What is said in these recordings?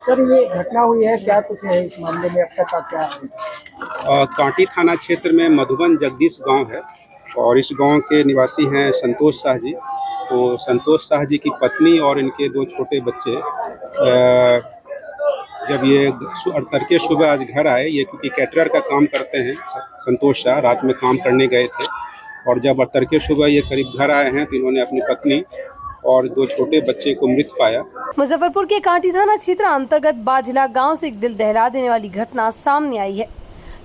Sir ये घटना हुई है, क्या कुछ है इस मामले में, अब तक का क्या है? कांटी थाना क्षेत्र में मधुबन जगदीश गांव है और इस गांव के निवासी हैं संतोष शाह जी। तो संतोष शाह जी की पत्नी और इनके दो छोटे बच्चे जब ये तड़के सुबह आज घर आए, ये क्योंकि कैटरर का काम करते हैं, संतोष शाह रात में काम करने गए थे और जब तड़के सुबह ये करीब घर आए हैं तो इन्होंने अपनी पत्नी और दो छोटे बच्चे को मृत पाया। मुजफ्फरपुर के कांटी थाना क्षेत्र अंतर्गत बाजला गांव से एक दिल दहला देने वाली घटना सामने आई है,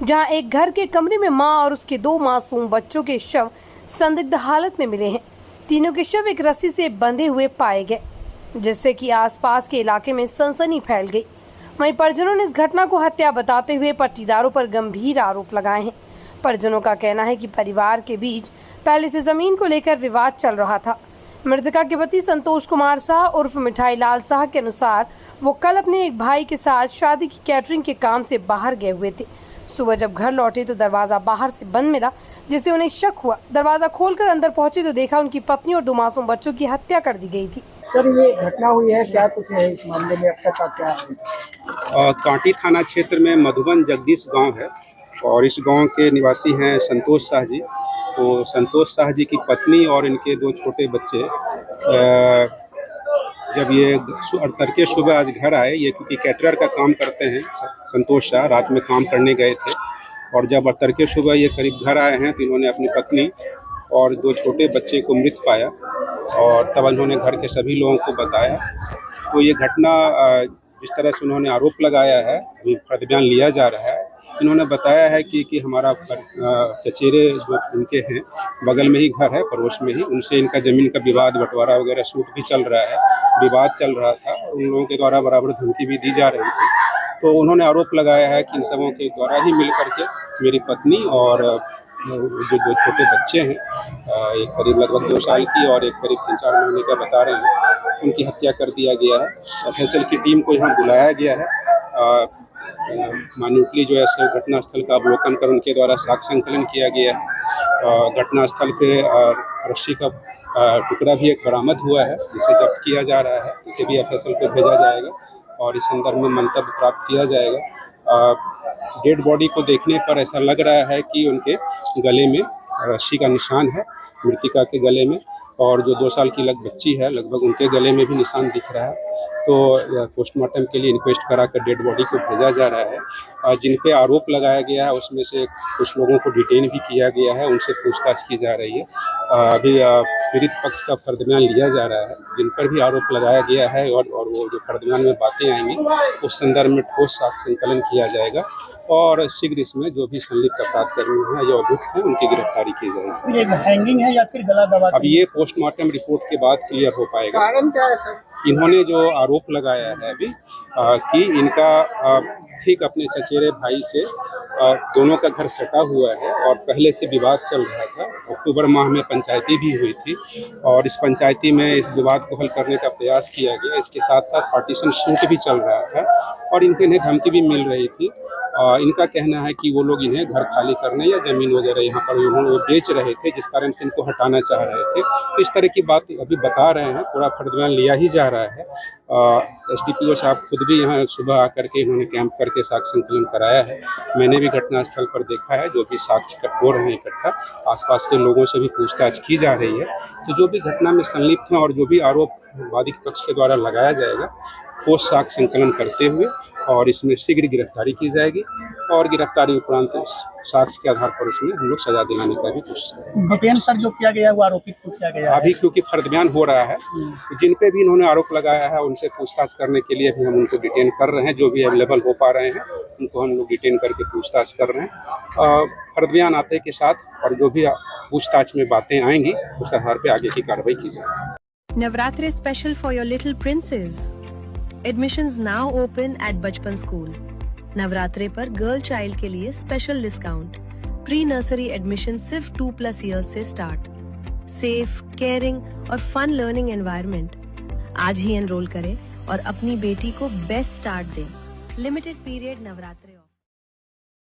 जहां एक घर के कमरे में मां और उसके दो मासूम बच्चों के शव संदिग्ध हालत में मिले हैं। तीनों के शव एक रस्सी से बंधे हुए पाए गए, जिससे कि आसपास के इलाके में सनसनी फैल गई। वहीं परिजनों ने इस घटना को हत्या बताते हुए पट्टीदारों पर गंभीर आरोप लगाए हैं। परिजनों का कहना है कि परिवार के बीच पहले से जमीन को लेकर विवाद चल रहा था। मृतका के पति संतोष कुमार शाह उर्फ मिठाई लाल शाह के अनुसार वो कल अपने एक भाई के साथ शादी की कैटरिंग के काम से बाहर गए हुए थे। सुबह जब घर लौटे तो दरवाजा बाहर से बंद मिला, जिससे उन्हें शक हुआ। दरवाजा खोलकर अंदर पहुंचे तो देखा उनकी पत्नी और दो मासूम बच्चों की हत्या कर दी गई थी। सर ये घटना हुई है, क्या कुछ है इस मामले में, अब तक का क्या है? कांटी थाना क्षेत्र में मधुबन जगदीश गांव है और इस गांव के निवासी हैं संतोष शाह जी। तो संतोष शाह जी की पत्नी और इनके दो छोटे बच्चे जब ये तड़के सुबह आज घर आए, ये क्योंकि कैटरर का काम करते हैं, संतोष शाह रात में काम करने गए थे और जब तड़के सुबह ये करीब घर आए हैं तो इन्होंने अपनी पत्नी और दो छोटे बच्चे को मृत पाया और तब उन्होंने घर के सभी लोगों को बताया। तो ये घटना जिस तरह से उन्होंने आरोप लगाया है, अभी प्रतिबयान लिया जा रहा है। इन्होंने बताया है कि हमारा चचेरे जो इनके हैं बगल में ही घर है, पड़ोस में ही, उनसे इनका ज़मीन का विवाद बंटवारा वगैरह सूट भी चल रहा है, विवाद चल रहा था। उन लोगों के द्वारा बराबर धमकी भी दी जा रही थी। तो उन्होंने आरोप लगाया है कि इन सबों के द्वारा ही मिल करके मेरी पत्नी और जो दो छोटे बच्चे हैं, एक करीब लगभग 2 साल की और एक करीब 3-4 महीने का बता रहे हैं, उनकी हत्या कर दिया गया है। एफएसएल की टीम को यहाँ बुलाया गया है। मान्युटली जो है घटनास्थल का अवलोकन कर उनके द्वारा साक्ष्य संकलन किया गया है। घटनास्थल पे रस्सी का टुकड़ा भी एक बरामद हुआ है, जिसे जब्त किया जा रहा है। इसे भी एफएसएल को भेजा जाएगा और इस संदर्भ में मंतव्य प्राप्त किया जाएगा। डेड बॉडी को देखने पर ऐसा लग रहा है कि उनके गले में रस्सी का निशान है, मृतिका के गले में, और जो 2 साल की बच्ची है लगभग उनके गले में भी निशान दिख रहा है। तो पोस्टमार्टम के लिए इंक्वेस्ट कराकर डेड बॉडी को भेजा जा रहा है। जिन पे आरोप लगाया गया है उसमें से कुछ लोगों को डिटेन भी किया गया है, उनसे पूछताछ की जा रही है। अभी पीड़ित पक्ष का फर्द-बयान लिया जा रहा है, जिन पर भी आरोप लगाया गया है और वो जो फर्द-बयान में बातें आएंगी उस संदर्भ में ठोस साक्ष्य संकलन किया जाएगा और शीघ्र इसमें जो भी संलिप्त अपराधकर्मी हैं या अभियुक्त हैं उनकी गिरफ्तारी की जाएगी। ये हैंगिंग है या फिर गला दबा? अब ये पोस्टमार्टम रिपोर्ट के बाद क्लियर हो पाएगा। कारण क्या है सर? इन्होंने जो आरोप लगाया है अभी कि इनका ठीक अपने चचेरे भाई से दोनों का घर सटा हुआ है और पहले से विवाद चल रहा था। अक्टूबर माह में पंचायती भी हुई थी और इस पंचायती में इस विवाद को हल करने का प्रयास किया गया। इसके साथ साथ पार्टीशन सूट भी चल रहा था और इन्हें धमकी भी मिल रही थी। इनका कहना है कि वो लोग इन्हें घर खाली करने या ज़मीन वगैरह यहाँ पर वो बेच रहे थे, जिस कारण से इनको हटाना चाह रहे थे। तो इस तरह की बात अभी बता रहे हैं, पूरा फर्द-बयान लिया ही जा रहा है। एसडीपीओ साहब खुद भी यहाँ सुबह आकर के इन्होंने कैंप करके साक्ष्य संकलन कराया है। मैंने भी घटनास्थल पर देखा है, जो भी साक्ष्य हो रहे हैं इकट्ठा, आसपास के लोगों से भी पूछताछ की जा रही है। तो जो भी घटना में संलिप्त हैं और जो भी आरोप वादी पक्ष के द्वारा लगाया जाएगा, वो साक्ष्य संकलन करते हुए और इसमें शीघ्र गिरफ्तारी की जाएगी और गिरफ्तारी उपरांत साक्ष्य के आधार पर उसमें हम लोग सजा दिलाने का भी कोशिश करेंगे। डिटेन सर जो किया गया है वो आरोपित को किया गया है अभी, क्योंकि फर्द-बयान हो रहा है, तो जिन पे भी इन्होंने आरोप लगाया है उनसे पूछताछ करने के लिए भी हम उनको डिटेन कर रहे हैं। जो भी अवेलेबल हो पा रहे हैं उनको हम लोग डिटेन करके पूछताछ कर रहे हैं। फर्द-बयान आते के साथ और जो भी पूछताछ में बातें आएंगी उस आधार पर आगे की कार्रवाई की जाएगी। Navratri special for your little princess. Admissions now open at बचपन स्कूल। नवरात्रे पर गर्ल चाइल्ड के लिए special discount. Pre nursery admission सिर्फ 2+ इयर्स से स्टार्ट। सेफ, केयरिंग और फन लर्निंग एनवायरनमेंट। आज ही एनरोल करें और अपनी बेटी को बेस्ट स्टार्ट दें। लिमिटेड पीरियड नवरात्रे।